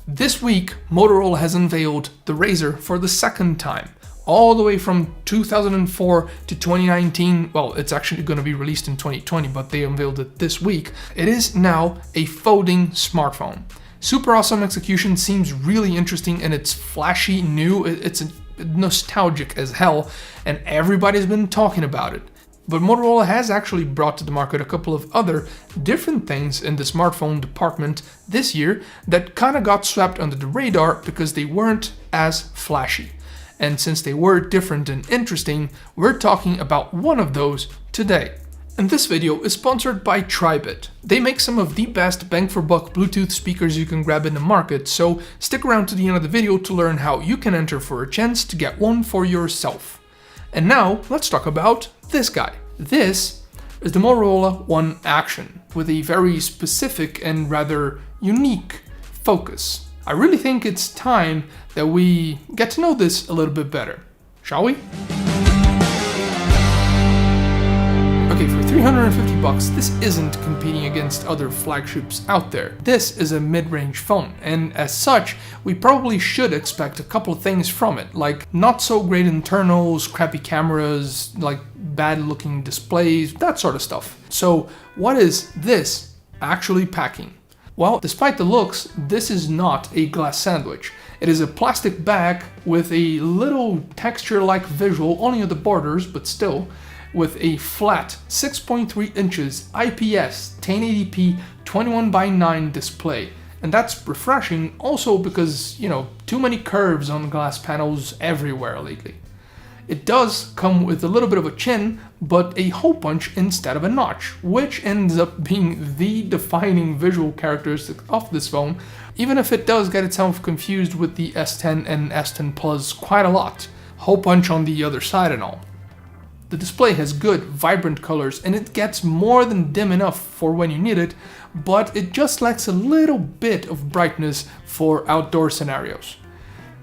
This week, Motorola has unveiled the Razr for the second time. All the way from 2004 to 2019, well, it's actually going to be released in 2020, but they unveiled it this week. It is now a folding smartphone. Super awesome execution, seems really interesting, and it's flashy, new, it's nostalgic as hell, and everybody's been talking about it. But Motorola has actually brought to the market a couple of other different things in the smartphone department this year that kind of got swept under the radar because they weren't as flashy. And since they were different and interesting, we're talking about one of those today. And this video is sponsored by Tribit. They make some of the best bang for buck Bluetooth speakers you can grab in the market, so stick around to the end of the video to learn how you can enter for a chance to get one for yourself. And now let's talk about this guy. This is the Motorola One Action with a very specific and rather unique focus. I really think it's time that we get to know this a little bit better, shall we? Okay, for $350, this isn't competing against other flagships out there. This is a mid-range phone, and as such, we probably should expect a couple of things from it, like not so great internals, crappy cameras, like bad-looking displays, that sort of stuff. So what is this actually packing? Well, despite the looks, this is not a glass sandwich. It is a plastic bag with a little texture-like visual only at the borders, but still, with a flat 6.3 inches IPS 1080p 21:9 display. And that's refreshing also because, too many curves on glass panels everywhere lately. It does come with a little bit of a chin, but a hole punch instead of a notch, which ends up being the defining visual characteristic of this phone, even if it does get itself confused with the S10 and S10 Plus quite a lot. Hole punch on the other side and all. The display has good, vibrant colors, and it gets more than dim enough for when you need it, but it just lacks a little bit of brightness for outdoor scenarios.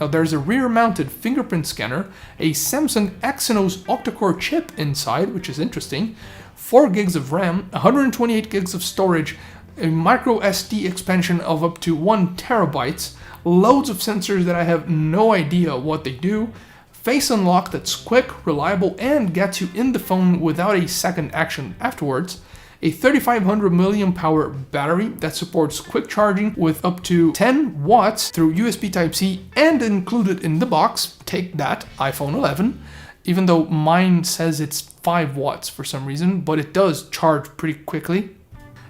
Now there's a rear-mounted fingerprint scanner, a Samsung Exynos octa-core chip inside, which is interesting, 4 gigs of RAM, 128 gigs of storage, a micro SD expansion of up to 1 terabyte, loads of sensors that I have no idea what they do, face unlock that's quick, reliable, and gets you in the phone without a second action afterwards, a 3500 mAh battery that supports quick charging with up to 10 watts through USB Type-C, and included in the box, take that, iPhone 11, even though mine says it's 5 watts for some reason, but it does charge pretty quickly.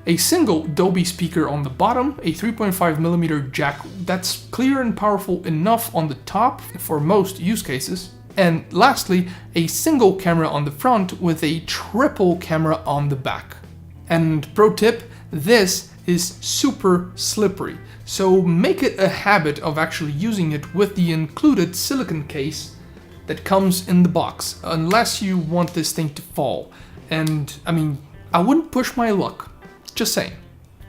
A single Dolby speaker on the bottom, a 3.5mm jack that's clear and powerful enough on the top for most use cases, and lastly, a single camera on the front with a triple camera on the back. And pro tip, this is super slippery, so make it a habit of actually using it with the included silicone case that comes in the box, unless you want this thing to fall. And I wouldn't push my luck. Just saying.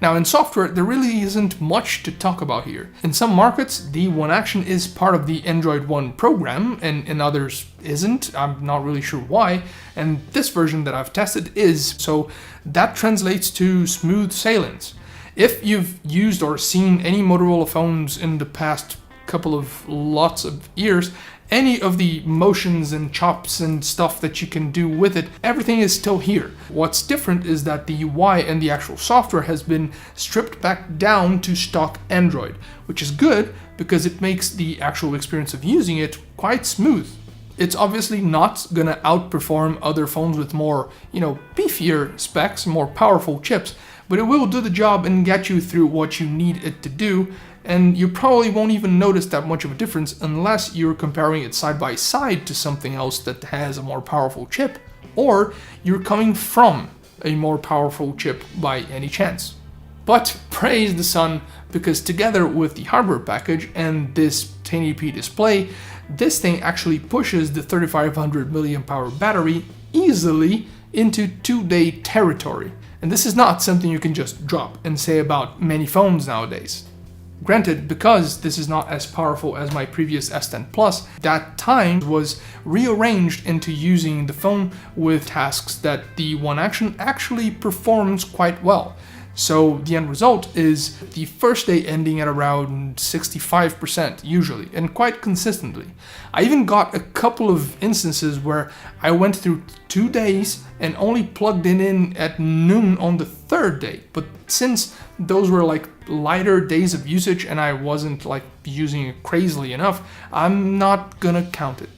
Now in software, there really isn't much to talk about here. In some markets, the One Action is part of the Android One program, and in others isn't. I'm not really sure why. And this version that I've tested is, so that translates to smooth sailings. If you've used or seen any Motorola phones in the past couple of lots of years, any of the motions and chops and stuff that you can do with it, everything is still here. What's different is that the UI and the actual software has been stripped back down to stock Android, which is good because it makes the actual experience of using it quite smooth. It's obviously not gonna outperform other phones with more, beefier specs, more powerful chips, but it will do the job and get you through what you need it to do. And you probably won't even notice that much of a difference unless you're comparing it side by side to something else that has a more powerful chip, or you're coming from a more powerful chip by any chance. But praise the sun, because together with the hardware package and this 1080p display, this thing actually pushes the 3500 mAh battery easily into 2-day territory. And this is not something you can just drop and say about many phones nowadays. Granted, because this is not as powerful as my previous S10 Plus, that time was rearranged into using the phone with tasks that the One Action actually performs quite well. So the end result is the first day ending at around 65% usually, and quite consistently. I even got a couple of instances where I went through 2 days and only plugged it in at noon on the third day. But since those were like lighter days of usage and I wasn't like using it crazily enough, I'm not gonna count it.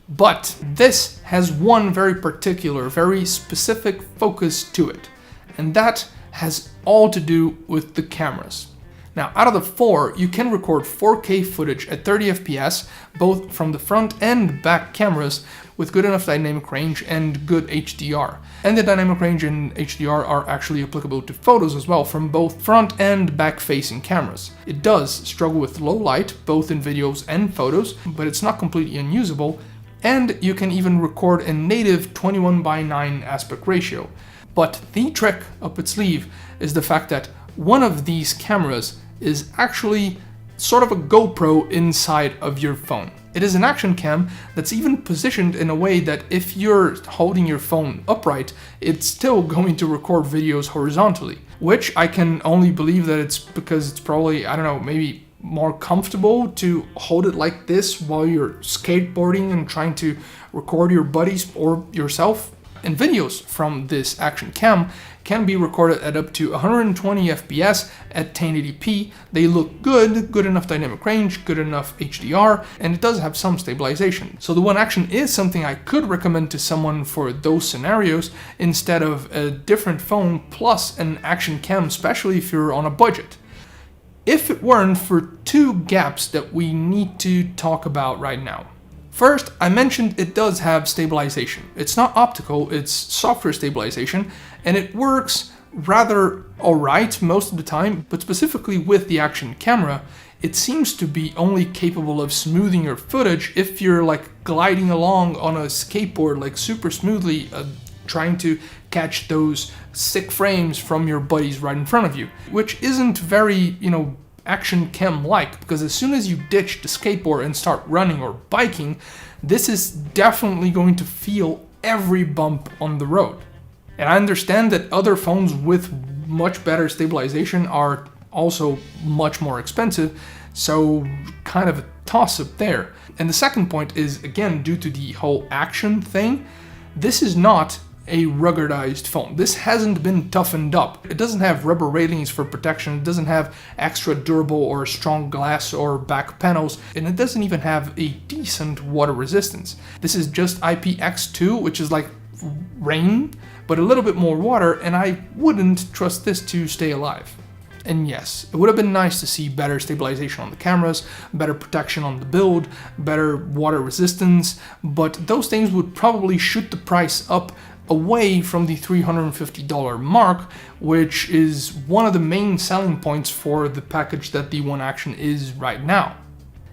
But this has one very particular, very specific focus to it, and that has all to do with the cameras. Now, out of the 4, you can record 4K footage at 30 FPS, both from the front and back cameras, with good enough dynamic range and good HDR. And the dynamic range and HDR are actually applicable to photos as well, from both front and back facing cameras. It does struggle with low light, both in videos and photos, but it's not completely unusable, and you can even record in native 21:9 aspect ratio. But the trick up its sleeve is the fact that one of these cameras is actually sort of a GoPro inside of your phone. It is an action cam that's even positioned in a way that if you're holding your phone upright, it's still going to record videos horizontally, which I can only believe that it's because it's probably, I don't know, maybe more comfortable to hold it like this while you're skateboarding and trying to record your buddies or yourself. And videos from this action cam can be recorded at up to 120 FPS at 1080p. They look good enough dynamic range, good enough HDR, and it does have some stabilization. So the One Action is something I could recommend to someone for those scenarios instead of a different phone plus an action cam, especially if you're on a budget. If it weren't for 2 gaps that we need to talk about right now. First, I mentioned it does have stabilization. It's not optical, it's software stabilization, and it works rather alright most of the time, but specifically with the action camera, it seems to be only capable of smoothing your footage if you're like gliding along on a skateboard like super smoothly, trying to catch those sick frames from your buddies right in front of you, which isn't very, action cam like, because as soon as you ditch the skateboard and start running or biking, this is definitely going to feel every bump on the road. And I understand that other phones with much better stabilization are also much more expensive, so kind of a toss-up there. And the second point is, again, due to the whole action thing, this is not a ruggedized phone. This hasn't been toughened up. It doesn't have rubber railings for protection, it doesn't have extra durable or strong glass or back panels, and it doesn't even have a decent water resistance. This is just IPX2, which is like rain, but a little bit more water, and I wouldn't trust this to stay alive. And yes, it would have been nice to see better stabilization on the cameras, better protection on the build, better water resistance, but those things would probably shoot the price up away from the $350 mark, which is one of the main selling points for the package that the One Action is right now.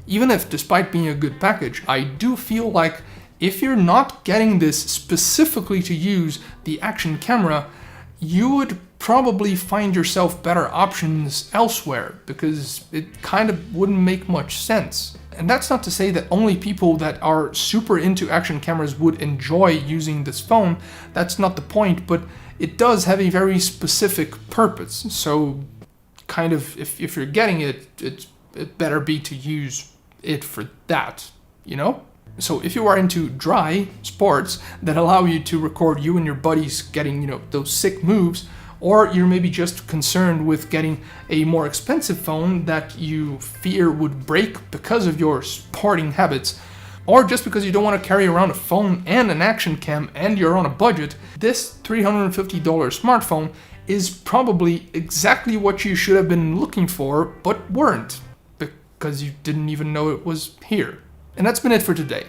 Even if, despite being a good package, I do feel like if you're not getting this specifically to use the action camera, you would probably find yourself better options elsewhere, because it kind of wouldn't make much sense. And that's not to say that only people that are super into action cameras would enjoy using this phone. That's not the point, but it does have a very specific purpose. So kind of, if you're getting it, it better be to use it for that, So if you are into dry sports that allow you to record you and your buddies getting, those sick moves, or you're maybe just concerned with getting a more expensive phone that you fear would break because of your sporting habits, or just because you don't want to carry around a phone and an action cam and you're on a budget, this $350 smartphone is probably exactly what you should have been looking for, but weren't, because you didn't even know it was here. And that's been it for today.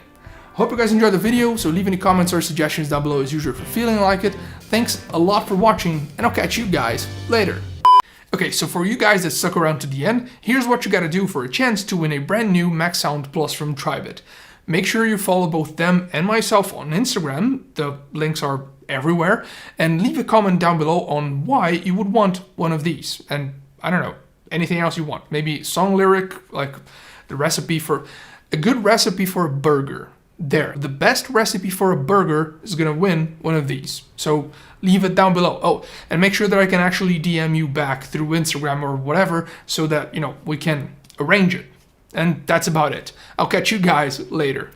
Hope you guys enjoyed the video, so leave any comments or suggestions down below as usual for feeling like it. Thanks a lot for watching, and I'll catch you guys later. Okay, so for you guys that stuck around to the end, here's what you gotta do for a chance to win a brand new Max Sound Plus from Tribit. Make sure you follow both them and myself on Instagram, the links are everywhere, and leave a comment down below on why you would want one of these. And I don't know, anything else you want. Maybe song lyric, like the recipe for, a good recipe for a burger. There, the best recipe for a burger is gonna win one of these. So leave it down below. Oh, and make sure that I can actually DM you back through Instagram or whatever so that, we can arrange it. And that's about it. I'll catch you guys later.